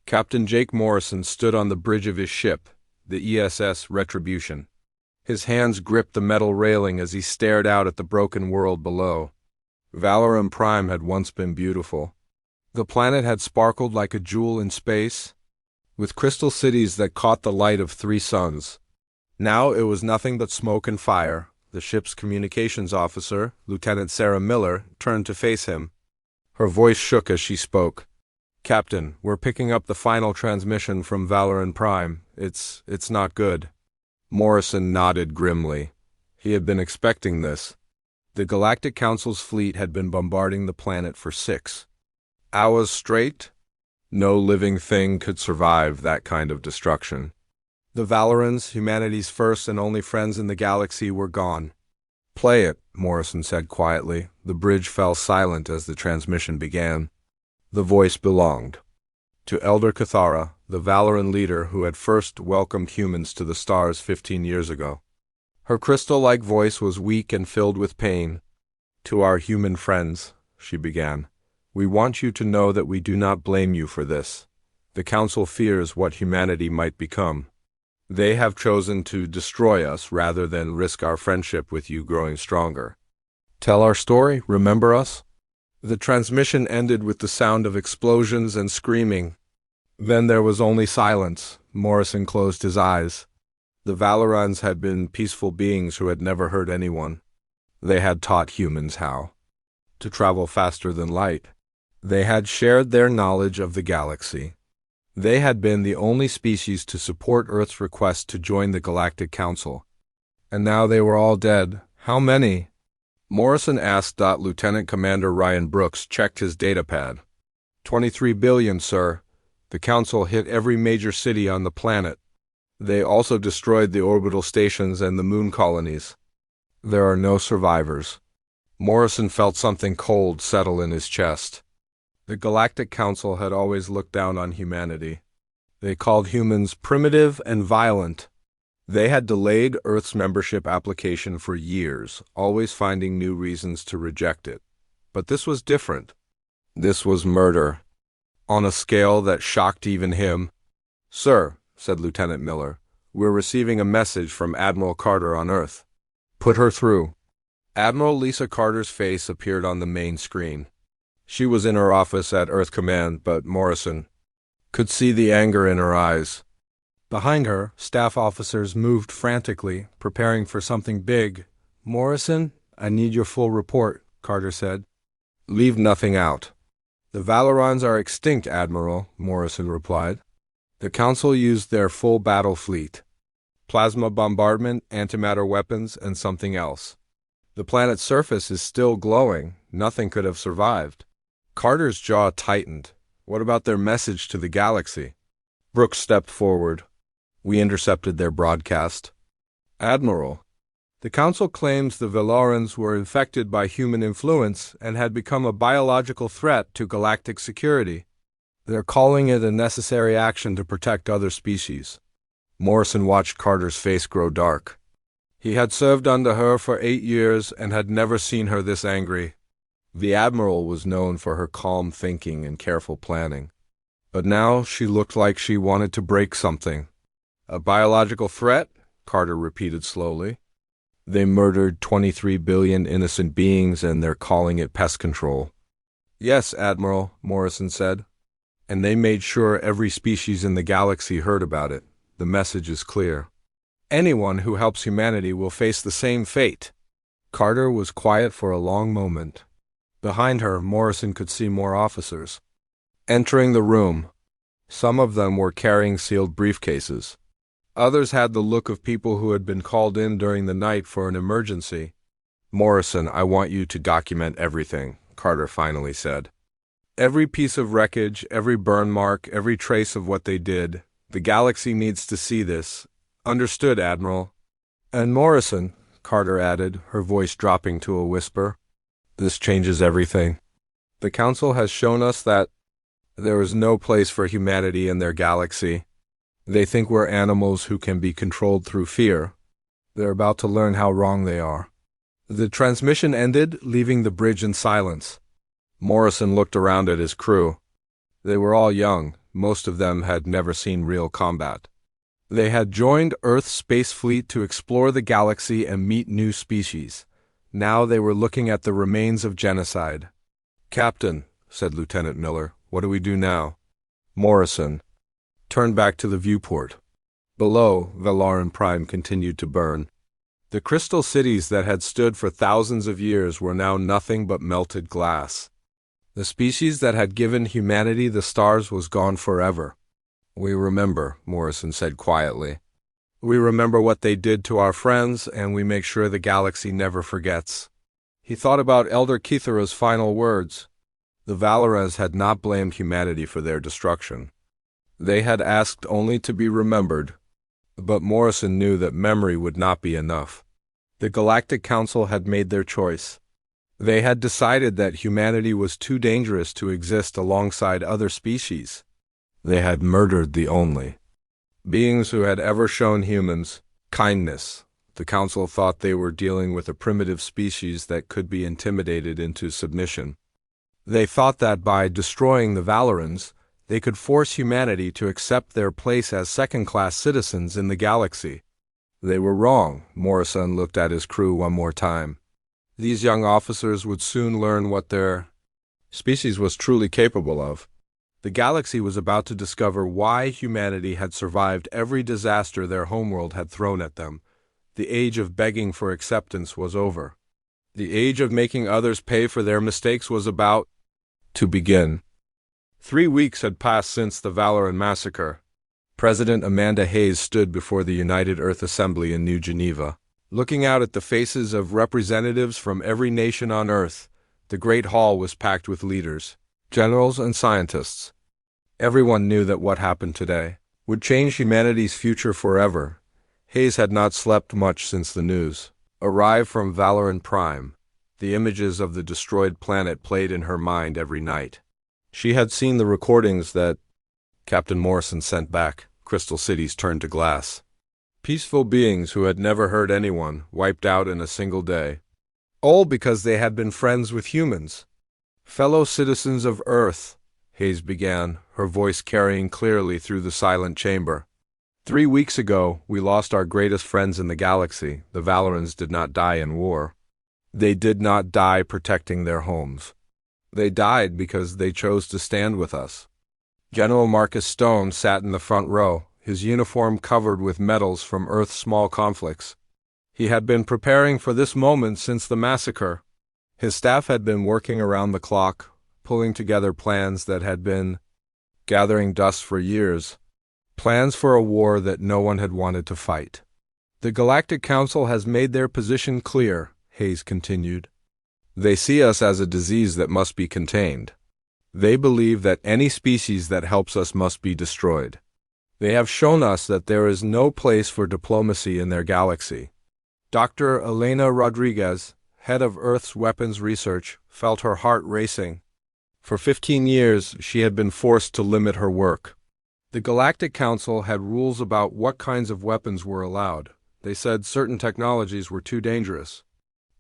Captain Jake Morrison stood on the bridge of his ship, the ESS Retribution. His hands gripped the metal railing as he stared out at the broken world below. Valoran Prime had once been beautiful. The planet had sparkled like a jewel in space, with crystal cities that caught the light of 3 suns. Now it was nothing but smoke and fire. The ship's communications officer, Lieutenant Sarah Miller, turned to face him. Her voice shook as she spoke. "Captain, we're picking up the final transmission from Valoran Prime. It's not good." Morrison nodded grimly. He had been expecting this. The Galactic Council's fleet had been bombarding the planet for 6 hours straight. No living thing could survive that kind of destruction. The Valorans, humanity's first and only friends in the galaxy, were gone. "Play it," Morrison said quietly. The bridge fell silent as the transmission began. The voice belonged to Elder Cathara, the Valoran leader who had first welcomed humans to the stars 15 years ago. Her crystal-like voice was weak and filled with pain. "To our human friends," she began, "we want you to know that we do not blame you for this. The Council fears what humanity might become. They have chosen to destroy us rather than risk our friendship with you growing stronger. Tell our story, remember us?" The transmission ended with the sound of explosions and screaming. Then there was only silence. Morrison closed his eyes. The Valorans had been peaceful beings who had never hurt anyone. They had taught humans how to travel faster than light. They had shared their knowledge of the galaxy. They had been the only species to support Earth's request to join the Galactic Council. And now they were all dead. How many? Morrison asked. Lieutenant Commander Ryan Brooks checked his datapad. 23 billion, sir. The Council hit every major city on the planet. They also destroyed the orbital stations and the moon colonies. There are no survivors. Morrison felt something cold settle in his chest. The Galactic Council had always looked down on humanity. They called humans primitive and violent. They had delayed Earth's membership application for years, always finding new reasons to reject it. But this was different. This was murder, on a scale that shocked even him. "Sir," said Lieutenant Miller, "we're receiving a message from Admiral Carter on Earth." "Put her through." Admiral Lisa Carter's face appeared on the main screen. She was in her office at Earth Command, but Morrison could see the anger in her eyes. Behind her, staff officers moved frantically, preparing for something big. "Morrison, I need your full report," Carter said. "Leave nothing out." "The Valorans are extinct, Admiral," Morrison replied. "The Council used their full battle fleet. Plasma bombardment, antimatter weapons, and something else. The planet's surface is still glowing. Nothing could have survived." Carter's jaw tightened. What about their message to the galaxy? Brooks stepped forward. "We intercepted their broadcast." "Admiral, the Council claims the Valorans were infected by human influence and had become a biological threat to galactic security. They're calling it a necessary action to protect other species." Morrison watched Carter's face grow dark. He had served under her for 8 years and had never seen her this angry. The Admiral was known for her calm thinking and careful planning. But now she looked like she wanted to break something. "A biological threat?" Carter repeated slowly. "They murdered 23 billion innocent beings and they're calling it pest control." "Yes, Admiral," Morrison said. "And they made sure every species in the galaxy heard about it. The message is clear. Anyone who helps humanity will face the same fate." Carter was quiet for a long moment. Behind her, Morrison could see more officers entering the room. Some of them were carrying sealed briefcases. Others had the look of people who had been called in during the night for an emergency. "Morrison, I want you to document everything," Carter finally said. "Every piece of wreckage, every burn mark, every trace of what they did. The galaxy needs to see this. Understood, Admiral." "And Morrison," Carter added, her voice dropping to a whisper, "this changes everything. The Council has shown us that there is no place for humanity in their galaxy. They think we're animals who can be controlled through fear. They're about to learn how wrong they are." The transmission ended, leaving the bridge in silence. Morrison looked around at his crew. They were all young, Most of them had never seen real combat. They had joined Earth's space fleet to explore the galaxy and meet new species. Now they were looking at the remains of genocide. "Captain," said Lieutenant Miller, "what do we do now?" Morrison turned back to the viewport. Below, Valoran Prime continued to burn. The crystal cities that had stood for thousands of years were now nothing but melted glass. The species that had given humanity the stars was gone forever. "We remember," Morrison said quietly. "We remember what they did to our friends, and we make sure the galaxy never forgets." He thought about Elder Kithara's final words. The Valorans had not blamed humanity for their destruction. They had asked only to be remembered. But Morrison knew that memory would not be enough. The Galactic Council had made their choice. They had decided that humanity was too dangerous to exist alongside other species. They had murdered the only beings who had ever shown humans kindness. The Council thought they were dealing with a primitive species that could be intimidated into submission. They thought that by destroying the Valorans, they could force humanity to accept their place as second-class citizens in the galaxy. They were wrong. Morrison looked at his crew one more time. These young officers would soon learn what their species was truly capable of. The galaxy was about to discover why humanity had survived every disaster their homeworld had thrown at them. The age of begging for acceptance was over. The age of making others pay for their mistakes was about to begin. 3 weeks had passed since the Valoran massacre. President Amanda Hayes stood before the United Earth Assembly in New Geneva. Looking out at the faces of representatives from every nation on Earth, the great hall was packed with leaders, generals, and scientists. Everyone knew that what happened today would change humanity's future forever. Hayes had not slept much since the news arrived from Valoran Prime. The images of the destroyed planet played in her mind every night. She had seen the recordings that Captain Morrison sent back. Crystal cities turned to glass. Peaceful beings who had never hurt anyone, wiped out in a single day. All because they had been friends with humans. "Fellow citizens of Earth," Hayes began, her voice carrying clearly through the silent chamber. 3 weeks ago, we lost our greatest friends in the galaxy. The Valorans did not die in war. They did not die protecting their homes. They died because they chose to stand with us. General Marcus Stone sat in the front row, his uniform covered with medals from Earth's small conflicts. He had been preparing for this moment since the massacre. His staff had been working around the clock, pulling together plans that had been gathering dust for years. Plans for a war that no one had wanted to fight. "The Galactic Council has made their position clear," Hayes continued. "They see us as a disease that must be contained. They believe that any species that helps us must be destroyed. They have shown us that there is no place for diplomacy in their galaxy." Dr. Elena Rodriguez, head of Earth's weapons research, felt her heart racing. For 15 years, she had been forced to limit her work. The Galactic Council had rules about what kinds of weapons were allowed. They said certain technologies were too dangerous.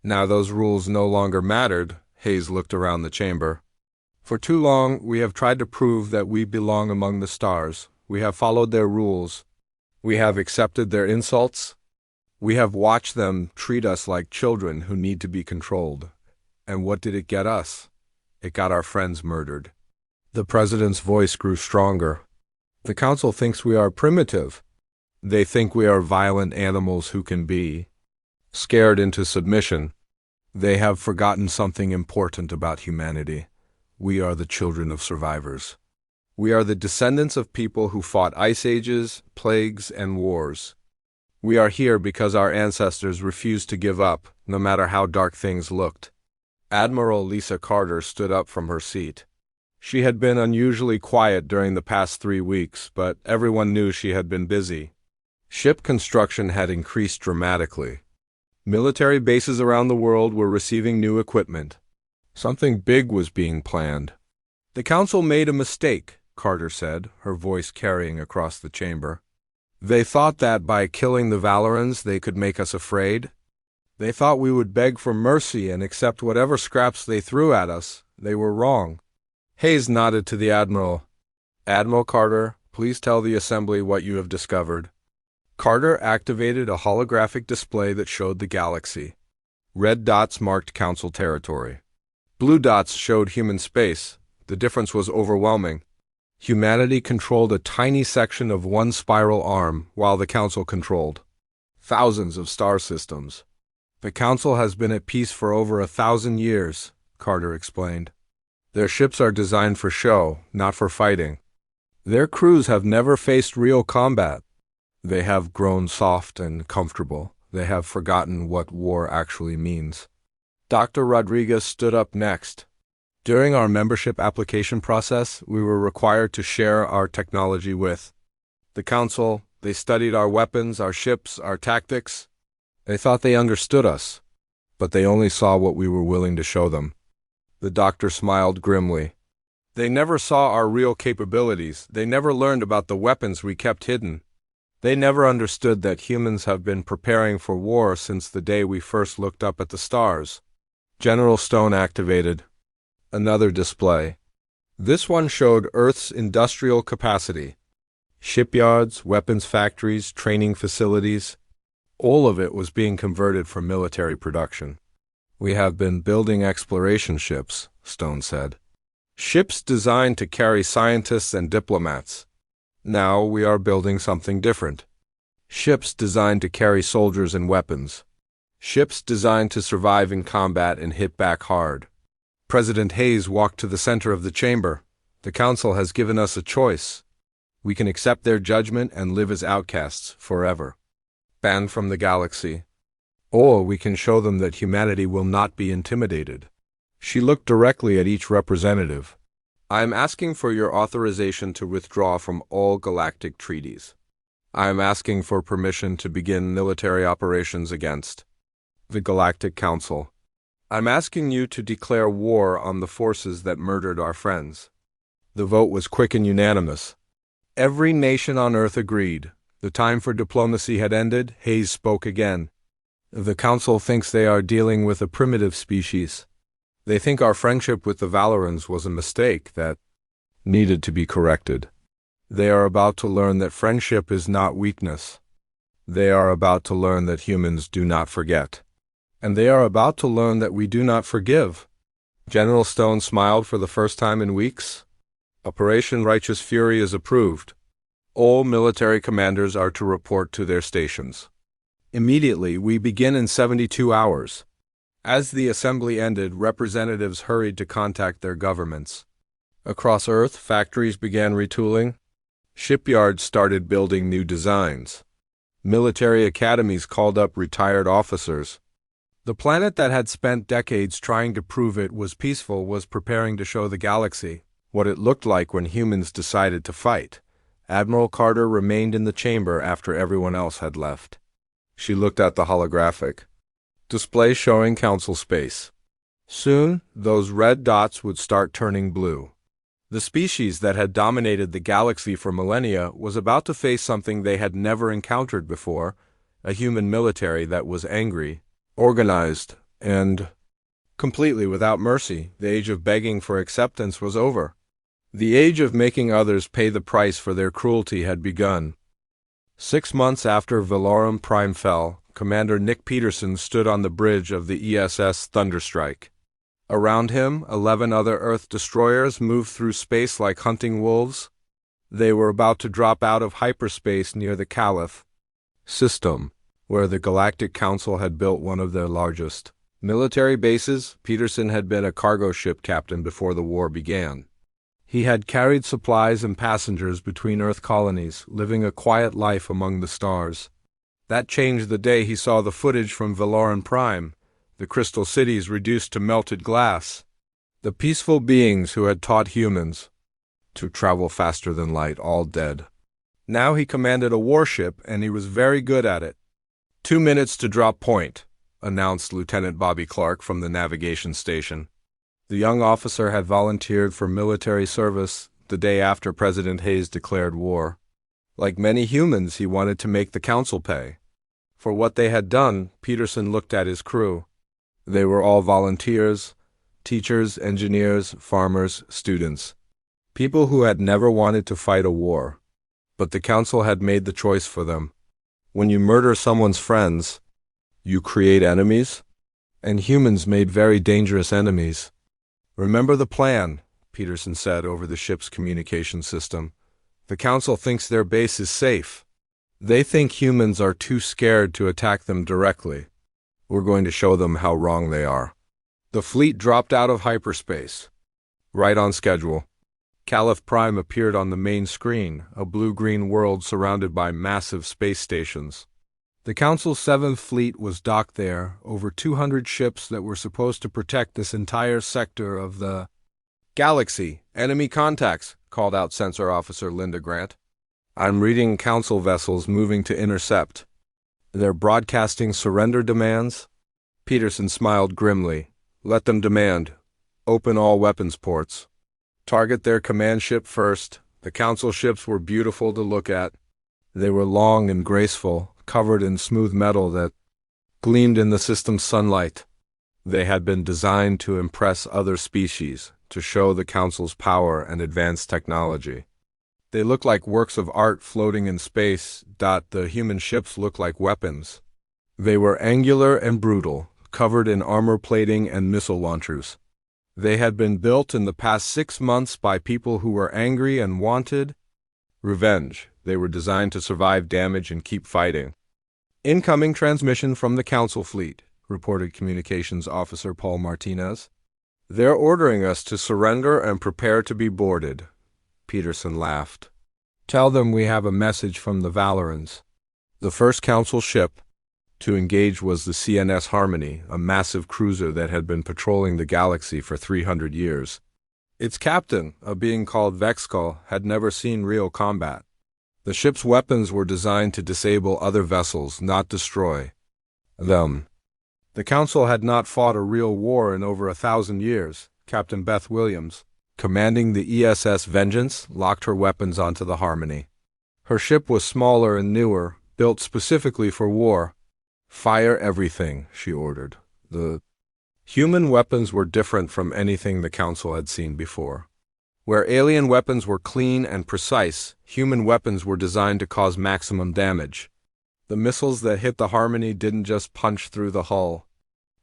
Now those rules no longer mattered. Hayes looked around the chamber. "For too long, we have tried to prove that we belong among the stars. We have followed their rules. We have accepted their insults. We have watched them treat us like children who need to be controlled. And what did it get us? It got our friends murdered." The president's voice grew stronger. "The council thinks we are primitive. They think we are violent animals who can be scared into submission. They have forgotten something important about humanity. We are the children of survivors. We are the descendants of people who fought ice ages, plagues, and wars. We are here because our ancestors refused to give up, no matter how dark things looked." Admiral Lisa Carter stood up from her seat. She had been unusually quiet during the past 3 weeks, but everyone knew she had been busy. Ship construction had increased dramatically. Military bases around the world were receiving new equipment. Something big was being planned. "The council made a mistake," Carter said, her voice carrying across the chamber. "They thought that by killing the Valorans they could make us afraid. They thought we would beg for mercy and accept whatever scraps they threw at us. They were wrong." Hayes nodded to the admiral. Admiral Carter, please tell the Assembly what you have discovered. Carter activated a holographic display that showed the galaxy. Red dots marked Council territory. Blue dots showed human space. The difference was overwhelming. Humanity controlled a tiny section of one spiral arm, while the Council controlled thousands of star systems. The Council has been at peace for over 1,000 years, Carter explained. Their ships are designed for show, not for fighting. Their crews have never faced real combat. They have grown soft and comfortable. They have forgotten what war actually means. Dr. Rodriguez stood up next. During our membership application process, we were required to share our technology with the Council. They studied our weapons, our ships, our tactics. They thought they understood us, but they only saw what we were willing to show them. The doctor smiled grimly. They never saw our real capabilities. They never learned about the weapons we kept hidden. They never understood that humans have been preparing for war since the day we first looked up at the stars. General Stone activated another display. This one showed Earth's industrial capacity. Shipyards, weapons factories, training facilities. All of it was being converted for military production. We have been building exploration ships, Stone said. Ships designed to carry scientists and diplomats. Now we are building something different. Ships designed to carry soldiers and weapons. Ships designed to survive in combat and hit back hard. President Hayes walked to the center of the chamber. The Council has given us a choice. We can accept their judgment and live as outcasts forever, banned from the galaxy. Or we can show them that humanity will not be intimidated. She looked directly at each representative. I am asking for your authorization to withdraw from all galactic treaties. I am asking for permission to begin military operations against the Galactic Council. I'm asking you to declare war on the forces that murdered our friends. The vote was quick and unanimous. Every nation on Earth agreed. The time for diplomacy had ended. Hayes spoke again. The Council thinks they are dealing with a primitive species. They think our friendship with the Valorans was a mistake that needed to be corrected. They are about to learn that friendship is not weakness. They are about to learn that humans do not forget. And they are about to learn that we do not forgive. General Stone smiled for the first time in weeks. Operation Righteous Fury is approved. All military commanders are to report to their stations. Immediately, we begin in 72 hours. As the assembly ended, representatives hurried to contact their governments. Across Earth, factories began retooling. Shipyards started building new designs. Military academies called up retired officers. The planet that had spent decades trying to prove it was peaceful was preparing to show the galaxy what it looked like when humans decided to fight. Admiral Carter remained in the chamber after everyone else had left. She looked at the holographic display showing Council space. Soon, those red dots would start turning blue. The species that had dominated the galaxy for millennia was about to face something they had never encountered before, a human military that was angry, organized, and completely without mercy. The age of begging for acceptance was over. The age of making others pay the price for their cruelty had begun. 6 months after Valoran Prime fell, Commander Nick Peterson stood on the bridge of the ESS Thunderstrike. Around him, 11 other Earth destroyers moved through space like hunting wolves. They were about to drop out of hyperspace near the Caliph system, where the Galactic Council had built one of their largest military bases. Peterson had been a cargo ship captain before the war began. He had carried supplies and passengers between Earth colonies, living a quiet life among the stars. That changed the day he saw the footage from Valoran Prime, the crystal cities reduced to melted glass. The peaceful beings who had taught humans to travel faster than light, all dead. Now he commanded a warship, and he was very good at it. 2 minutes to drop point, announced Lieutenant Bobby Clark from the navigation station. The young officer had volunteered for military service the day after President Hayes declared war. Like many humans, he wanted to make the Council pay. For what they had done, Peterson looked at his crew. They were all volunteers, teachers, engineers, farmers, students. People who had never wanted to fight a war. But the council had made the choice for them. When you murder someone's friends, you create enemies, and humans made very dangerous enemies. Remember the plan, Peterson said over the ship's communication system. The council thinks their base is safe. They think humans are too scared to attack them directly. We're going to show them how wrong they are. The fleet dropped out of hyperspace. Right on schedule. Caliph Prime appeared on the main screen, a blue-green world surrounded by massive space stations. The Council's 7th Fleet was docked there, over 200 ships that were supposed to protect this entire sector of the galaxy. Enemy contacts, called out Sensor Officer Linda Grant. I'm reading Council vessels moving to intercept. They're broadcasting surrender demands? Peterson smiled grimly. Let them demand. Open all weapons ports. Target their command ship first. The Council ships were beautiful to look at. They were long and graceful, covered in smooth metal that gleamed in the system's sunlight. They had been designed to impress other species, to show the Council's power and advanced technology. They looked like works of art floating in space. The human ships looked like weapons. They were angular and brutal, covered in armor plating and missile launchers. They had been built in the past 6 months by people who were angry and wanted revenge. They were designed to survive damage and keep fighting. Incoming transmission from the Council fleet, reported Communications Officer Paul Martinez. They're ordering us to surrender and prepare to be boarded. Peterson laughed. Tell them we have a message from the Valorans. The first Council ship to engage was the CNS Harmony, a massive cruiser that had been patrolling the galaxy for 300 years. Its captain, a being called Vexkull, had never seen real combat. The ship's weapons were designed to disable other vessels, not destroy them. The Council had not fought a real war in over 1,000 years. Captain Beth Williams, commanding the ESS Vengeance, locked her weapons onto the Harmony. Her ship was smaller and newer, built specifically for war. Fire everything, she ordered. The human weapons were different from anything the Council had seen before. Where alien weapons were clean and precise, human weapons were designed to cause maximum damage. The missiles that hit the Harmony didn't just punch through the hull.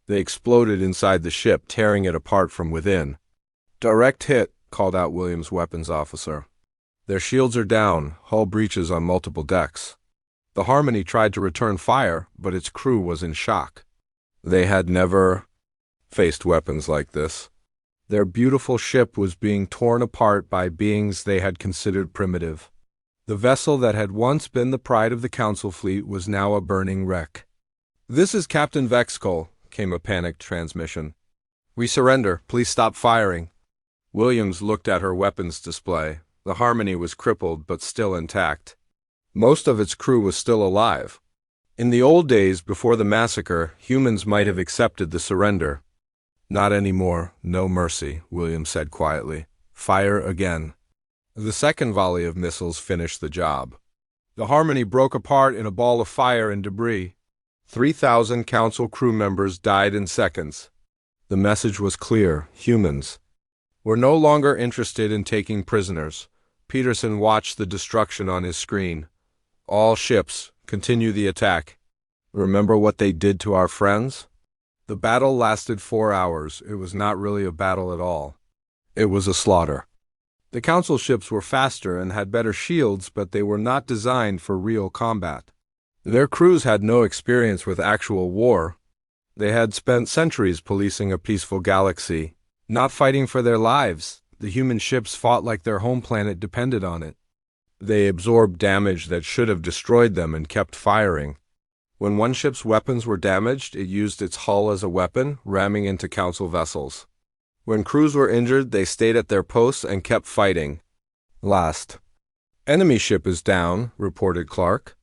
They exploded inside the ship, tearing it apart from within. Direct hit, called out Williams' weapons officer. Their shields are down, hull breaches on multiple decks. The Harmony tried to return fire, but its crew was in shock. They had never faced weapons like this. Their beautiful ship was being torn apart by beings they had considered primitive. The vessel that had once been the pride of the Council fleet was now a burning wreck. This is Captain Vexkull, came a panicked transmission. We surrender. Please stop firing. Williams looked at her weapons display. The Harmony was crippled but still intact. Most of its crew was still alive. In the old days, before the massacre, humans might have accepted the surrender. Not anymore, no mercy, Williams said quietly. Fire again. The second volley of missiles finished the job. The Harmony broke apart in a ball of fire and debris. 3,000 Council crew members died in seconds. The message was clear. Humans were no longer interested in taking prisoners. Peterson watched the destruction on his screen. All ships, continue the attack. Remember what they did to our friends? The battle lasted 4 hours. It was not really a battle at all. It was a slaughter. The Council ships were faster and had better shields, but they were not designed for real combat. Their crews had no experience with actual war. They had spent centuries policing a peaceful galaxy, not fighting for their lives. The human ships fought like their home planet depended on it. They absorbed damage that should have destroyed them and kept firing. When one ship's weapons were damaged, it used its hull as a weapon, ramming into Council vessels. When crews were injured, they stayed at their posts and kept fighting. Last. Enemy ship is down, reported Clark.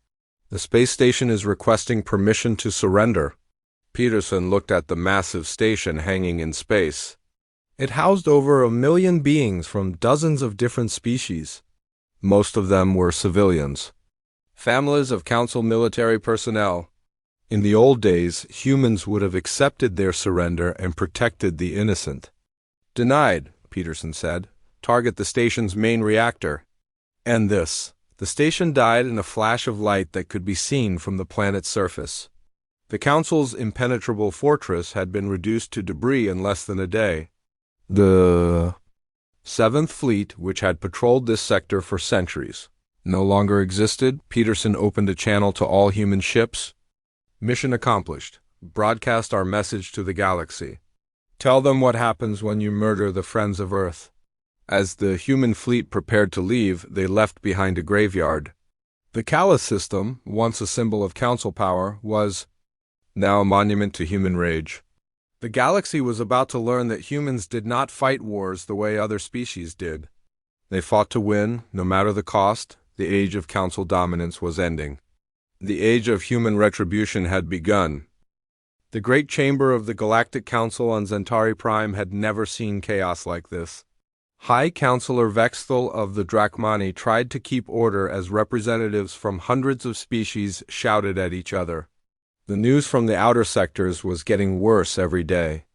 The space station is requesting permission to surrender. Peterson looked at the massive station hanging in space. It housed over 1 million beings from dozens of different species. Most of them were civilians. Families of Council military personnel. In the old days, humans would have accepted their surrender and protected the innocent. Denied, Peterson said. Target the station's main reactor. And this. The station died in a flash of light that could be seen from the planet's surface. The Council's impenetrable fortress had been reduced to debris in less than a day. The Seventh Fleet, which had patrolled this sector for centuries, no longer existed. Peterson opened a channel to all human ships. Mission accomplished. Broadcast our message to the galaxy. Tell them what happens when you murder the friends of Earth. As the human fleet prepared to leave, they left behind a graveyard. The Callus system, once a symbol of council power, was now a monument to human rage. The galaxy was about to learn that humans did not fight wars the way other species did. They fought to win, no matter the cost. The age of council dominance was ending. The age of human retribution had begun. The great chamber of the Galactic Council on Centauri Prime had never seen chaos like this. High Counselor Vexthal of the Drachmani tried to keep order as representatives from hundreds of species shouted at each other. The news from the outer sectors was getting worse every day.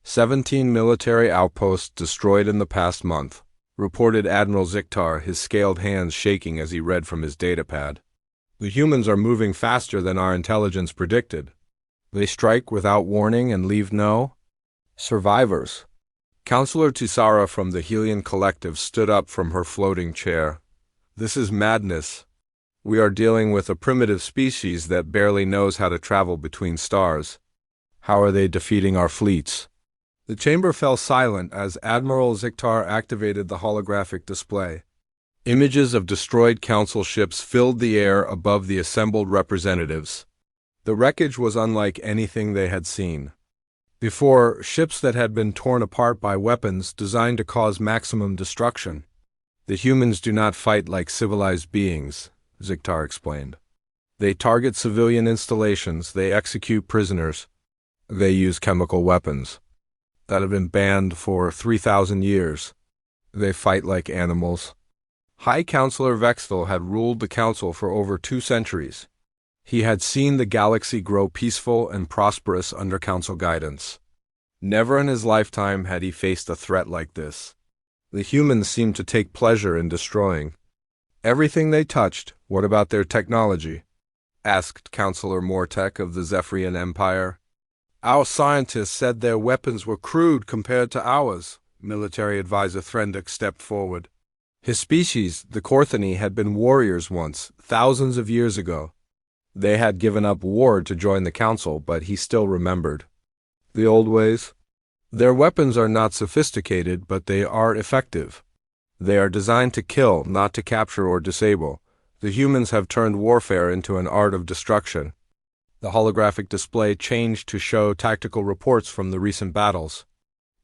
17 military outposts destroyed in the past month, reported Admiral Ziktar, his scaled hands shaking as he read from his datapad. The humans are moving faster than our intelligence predicted. They strike without warning and leave no survivors. Counselor Tusara from the Helion Collective stood up from her floating chair. This is madness. We are dealing with a primitive species that barely knows how to travel between stars. How are they defeating our fleets? The chamber fell silent as Admiral Ziktar activated the holographic display. Images of destroyed council ships filled the air above the assembled representatives. The wreckage was unlike anything they had seen before, ships that had been torn apart by weapons designed to cause maximum destruction. The humans do not fight like civilized beings, Ziktar explained. They target civilian installations, they execute prisoners, they use chemical weapons that have been banned for 3,000 years. They fight like animals. High Counselor Vexthal had ruled the Council for over 2 centuries. He had seen the galaxy grow peaceful and prosperous under Council guidance. Never in his lifetime had he faced a threat like this. The humans seemed to take pleasure in destroying everything they touched. What about their technology? Asked Counselor Mortek of the Zephyrian Empire. Our scientists said their weapons were crude compared to ours. Military Advisor Threndic stepped forward. His species, the Korthani, had been warriors once, thousands of years ago. They had given up war to join the Council, but he still remembered the old ways. Their weapons are not sophisticated, but they are effective. They are designed to kill, not to capture or disable. The humans have turned warfare into an art of destruction. The holographic display changed to show tactical reports from the recent battles.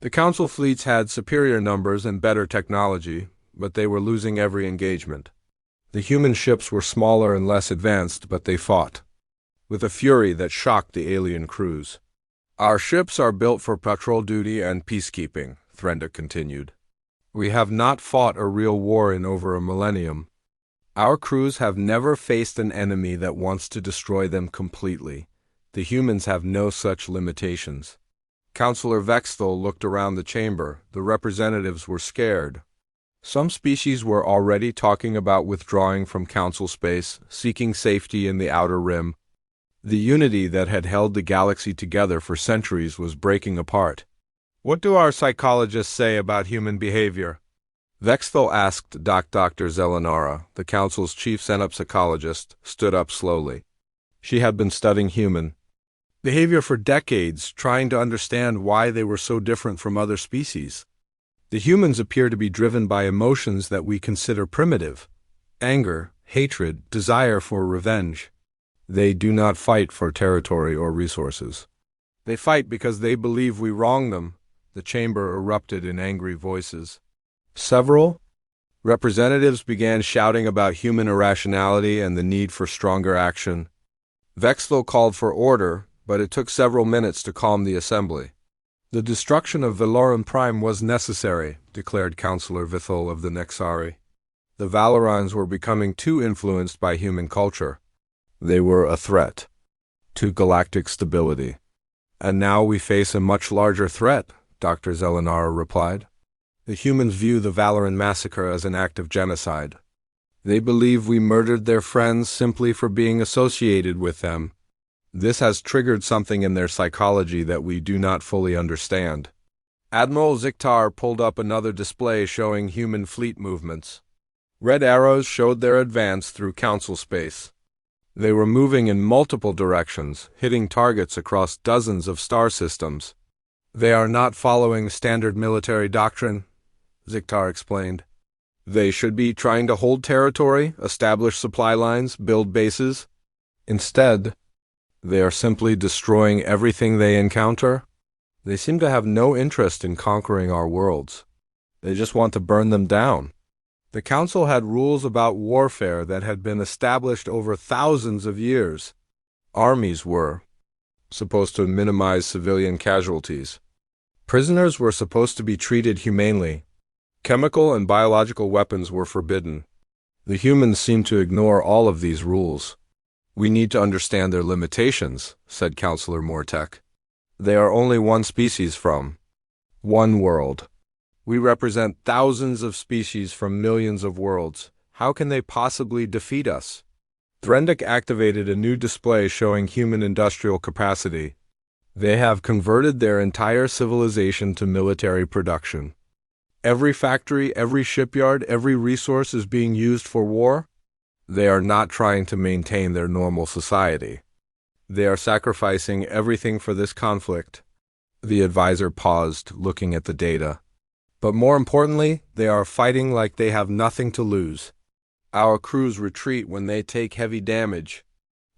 The Council fleets had superior numbers and better technology, but they were losing every engagement. The human ships were smaller and less advanced, but they fought with a fury that shocked the alien crews. Our ships are built for patrol duty and peacekeeping, Threndic continued. We have not fought a real war in over a millennium. Our crews have never faced an enemy that wants to destroy them completely. The humans have no such limitations. Counselor Vexthal looked around the chamber. The representatives were scared. Some species were already talking about withdrawing from Council space, seeking safety in the Outer Rim. The unity that had held the galaxy together for centuries was breaking apart. What do our psychologists say about human behavior? Vexthal asked. Dr. Zelenara, the Council's chief psychologist, stood up slowly. She had been studying human behavior for decades, trying to understand why they were so different from other species. The humans appear to be driven by emotions that we consider primitive: anger, hatred, desire for revenge. They do not fight for territory or resources. They fight because they believe we wrong them. The chamber erupted in angry voices. Several representatives began shouting about human irrationality and the need for stronger action. Vexthal called for order, but it took several minutes to calm the assembly. The destruction of Valoran Prime was necessary, declared Counselor Vithal of the Nexari. The Valorans were becoming too influenced by human culture. They were a threat to galactic stability. And now we face a much larger threat, Dr. Zelenara replied. The humans view the Valoran massacre as an act of genocide. They believe we murdered their friends simply for being associated with them. This has triggered something in their psychology that we do not fully understand. Admiral Ziktar pulled up another display showing human fleet movements. Red arrows showed their advance through Council space. They were moving in multiple directions, hitting targets across dozens of star systems. They are not following standard military doctrine, Ziktar explained. They should be trying to hold territory, establish supply lines, build bases. Instead, they are simply destroying everything they encounter. They seem to have no interest in conquering our worlds. They just want to burn them down. The Council had rules about warfare that had been established over thousands of years. Armies were supposed to minimize civilian casualties. Prisoners were supposed to be treated humanely. Chemical and biological weapons were forbidden. The humans seem to ignore all of these rules. We need to understand their limitations, said Counselor Mortek. They are only one species from one world. We represent thousands of species from millions of worlds. How can they possibly defeat us? Threndic activated a new display showing human industrial capacity. They have converted their entire civilization to military production. Every factory, every shipyard, every resource is being used for war. They are not trying to maintain their normal society. They are sacrificing everything for this conflict. The advisor paused, looking at the data. But more importantly, they are fighting like they have nothing to lose. Our crews retreat when they take heavy damage.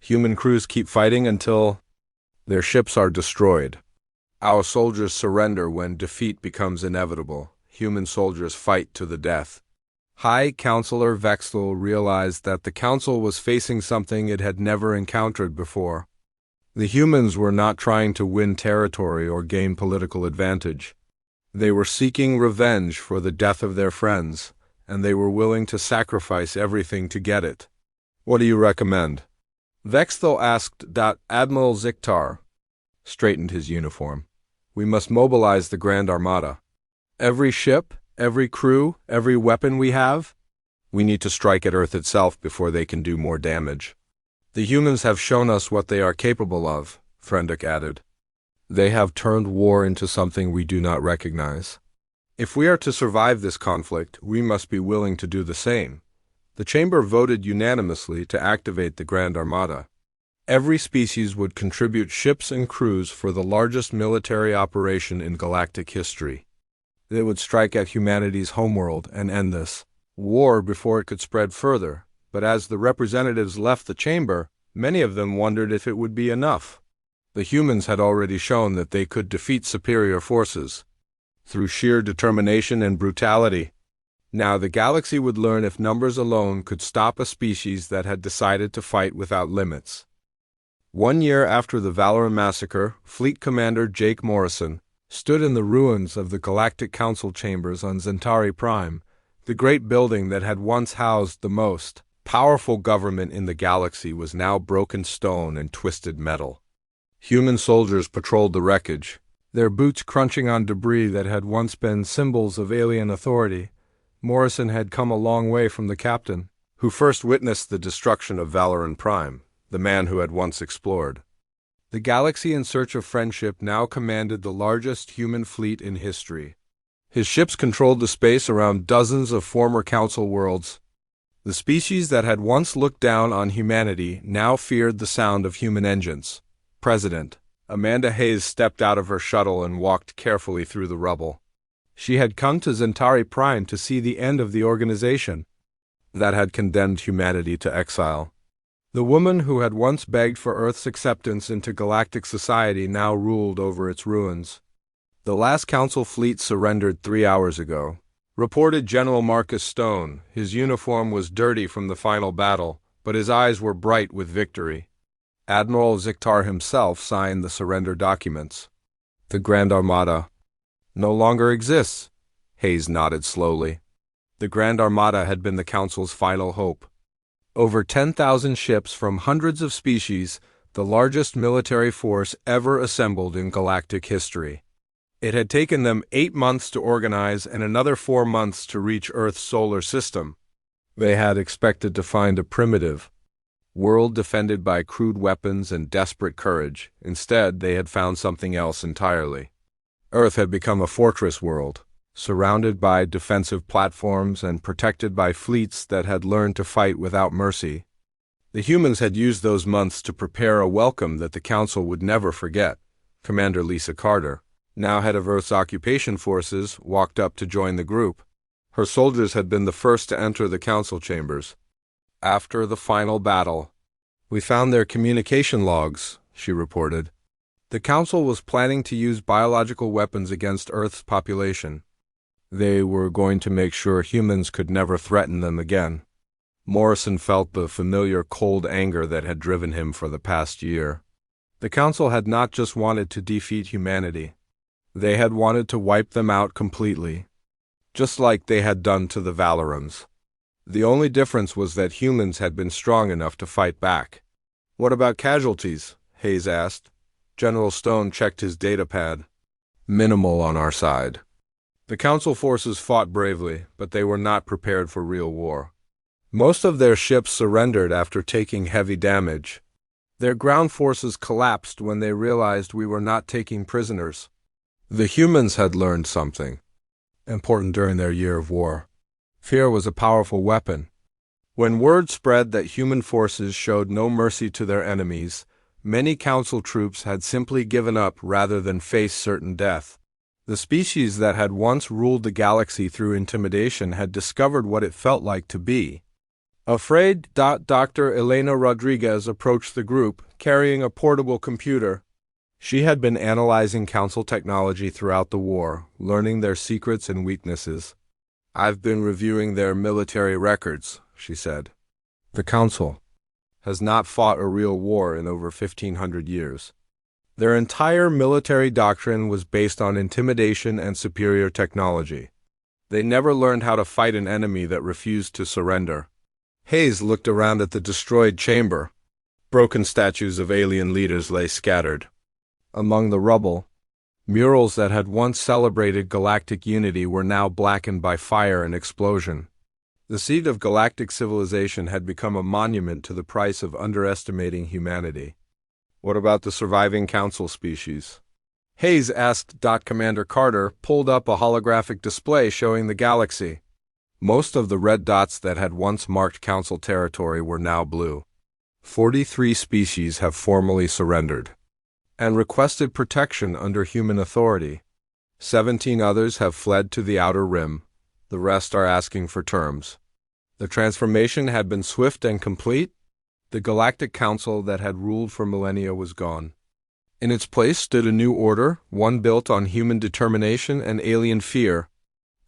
Human crews keep fighting until their ships are destroyed. Our soldiers surrender when defeat becomes inevitable. Human soldiers fight to the death. High Counselor Vexel realized that the Council was facing something it had never encountered before. The humans were not trying to win territory or gain political advantage. They were seeking revenge for the death of their friends, and they were willing to sacrifice everything to get it. What do you recommend? Vexel asked. Admiral Ziktar straightened his uniform. We must mobilize the Grand Armada. Every ship, every crew, every weapon we have, we need to strike at Earth itself before they can do more damage. The humans have shown us what they are capable of, Threndic added. They have turned war into something we do not recognize. If we are to survive this conflict, we must be willing to do the same. The Chamber voted unanimously to activate the Grand Armada. Every species would contribute ships and crews for the largest military operation in galactic history. They would strike at humanity's homeworld and end this war before it could spread further. But as the representatives left the chamber, many of them wondered if it would be enough. The humans had already shown that they could defeat superior forces through sheer determination and brutality. Now the galaxy would learn if numbers alone could stop a species that had decided to fight without limits. 1 year after the Valoran massacre, Fleet Commander Jake Morrison stood in the ruins of the Galactic Council chambers on Zentari Prime, the great building that had once housed the most powerful government in the galaxy was now broken stone and twisted metal. Human soldiers patrolled the wreckage, their boots crunching on debris that had once been symbols of alien authority. Morrison had come a long way from the captain, who first witnessed the destruction of Valoran Prime, the man who had once explored. The galaxy in search of friendship now commanded the largest human fleet in history. His ships controlled the space around dozens of former Council worlds. The species that had once looked down on humanity now feared the sound of human engines. President Amanda Hayes stepped out of her shuttle and walked carefully through the rubble. She had come to Zentari Prime to see the end of the organization that had condemned humanity to exile. The woman who had once begged for Earth's acceptance into galactic society now ruled over its ruins. The last Council fleet surrendered 3 hours ago, reported General Marcus Stone. His uniform was dirty from the final battle, but his eyes were bright with victory. Admiral Ziktar himself signed the surrender documents. The Grand Armada no longer exists, Hayes nodded slowly. The Grand Armada had been the Council's final hope. Over 10,000 ships from hundreds of species, the largest military force ever assembled in galactic history. It had taken them 8 months to organize and another 4 months to reach Earth's solar system. They had expected to find a primitive world defended by crude weapons and desperate courage. Instead, they had found something else entirely. Earth had become a fortress world, surrounded by defensive platforms and protected by fleets that had learned to fight without mercy. The humans had used those months to prepare a welcome that the Council would never forget. Commander Lisa Carter, now head of Earth's occupation forces, walked up to join the group. Her soldiers had been the first to enter the council chambers. After the final battle, we found their communication logs, she reported. The Council was planning to use biological weapons against Earth's population. They were going to make sure humans could never threaten them again. Morrison felt the familiar cold anger that had driven him for the past year. The Council had not just wanted to defeat humanity. They had wanted to wipe them out completely, just like they had done to the Valorans. The only difference was that humans had been strong enough to fight back. "What about casualties?" Hayes asked. General Stone checked his datapad. "Minimal on our side." The Council forces fought bravely, but they were not prepared for real war. Most of their ships surrendered after taking heavy damage. Their ground forces collapsed when they realized we were not taking prisoners. The humans had learned something important during their year of war. Fear was a powerful weapon. When word spread that human forces showed no mercy to their enemies, many Council troops had simply given up rather than face certain death. The species that had once ruled the galaxy through intimidation had discovered what it felt like to be afraid. Dr. Elena Rodriguez approached the group, carrying a portable computer. She had been analyzing Council technology throughout the war, learning their secrets and weaknesses. "I've been reviewing their military records," she said. "The Council has not fought a real war in over 1,500 years. Their entire military doctrine was based on intimidation and superior technology. They never learned how to fight an enemy that refused to surrender." Hayes looked around at the destroyed chamber. Broken statues of alien leaders lay scattered. Among the rubble, murals that had once celebrated galactic unity were now blackened by fire and explosion. The seat of galactic civilization had become a monument to the price of underestimating humanity. "What about the surviving Council species?" Hayes asked. Commander Carter pulled up a holographic display showing the galaxy. Most of the red dots that had once marked Council territory were now blue. 43 species have formally surrendered and requested protection under human authority. 17 others have fled to the outer rim. The rest are asking for terms. The transformation had been swift and complete. The Galactic Council that had ruled for millennia was gone. In its place stood a new order, one built on human determination and alien fear.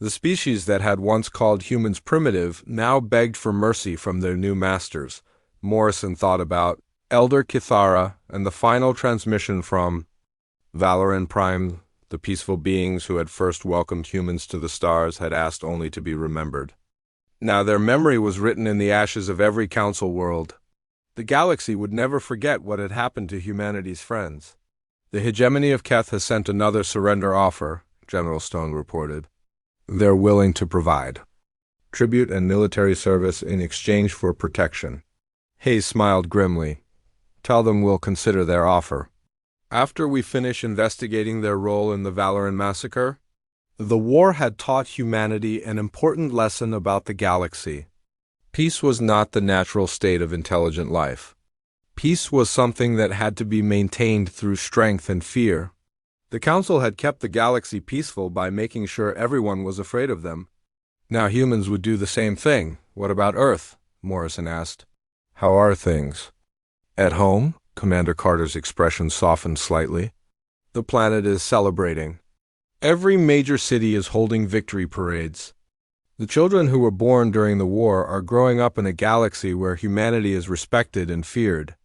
The species that had once called humans primitive now begged for mercy from their new masters. Morrison thought about Elder Kithara and the final transmission from Valoran Prime. The peaceful beings who had first welcomed humans to the stars had asked only to be remembered. Now their memory was written in the ashes of every Council world. The galaxy would never forget what had happened to humanity's friends. "The hegemony of Keth has sent another surrender offer," General Stone reported. "They're willing to provide tribute and military service in exchange for protection." Hayes smiled grimly. "Tell them we'll consider their offer after we finish investigating their role in the Valoran massacre." The war had taught humanity an important lesson about the galaxy. Peace was not the natural state of intelligent life. Peace was something that had to be maintained through strength and fear. The Council had kept the galaxy peaceful by making sure everyone was afraid of them. Now humans would do the same thing. "What about Earth?" Morrison asked. "How are things?" "At home?" Commander Carter's expression softened slightly. "The planet is celebrating. Every major city is holding victory parades. The children who were born during the war are growing up in a galaxy where humanity is respected and feared."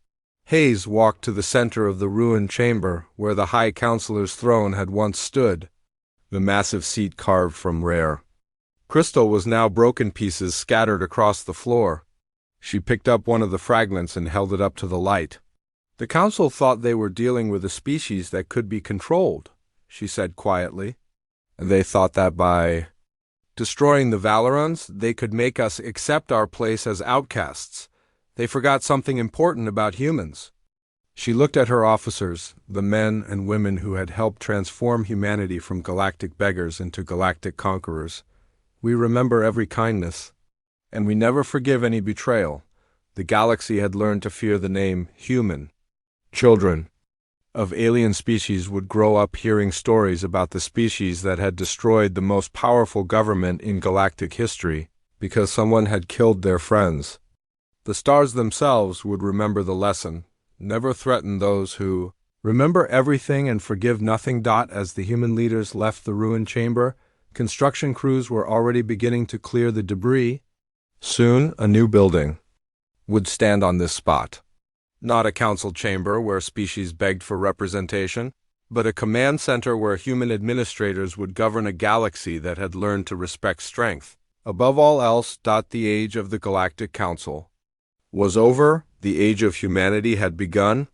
Hayes walked to the center of the ruined chamber where the High Counselor's throne had once stood, the massive seat carved from rare crystal was now broken pieces scattered across the floor. She picked up one of the fragments and held it up to the light. "The Council thought they were dealing with a species that could be controlled," she said quietly. They thought that by destroying the Valorans, they could make us accept our place as outcasts. They forgot something important about humans. She looked at her officers, the men and women who had helped transform humanity from galactic beggars into galactic conquerors. We remember every kindness, and we never forgive any betrayal. The galaxy had learned to fear the name human. Children of alien species would grow up hearing stories about the species that had destroyed the most powerful government in galactic history because someone had killed their friends. The stars themselves would remember the lesson: never threaten those who remember everything and forgive nothing. As the human leaders left the ruined chamber, construction crews were already beginning to clear the debris. Soon, a new building would stand on this spot. Not a council chamber where species begged for representation, but a command center where human administrators would govern a galaxy that had learned to respect strength. Above all else, the age of the Galactic Council was over. The age of humanity had begun.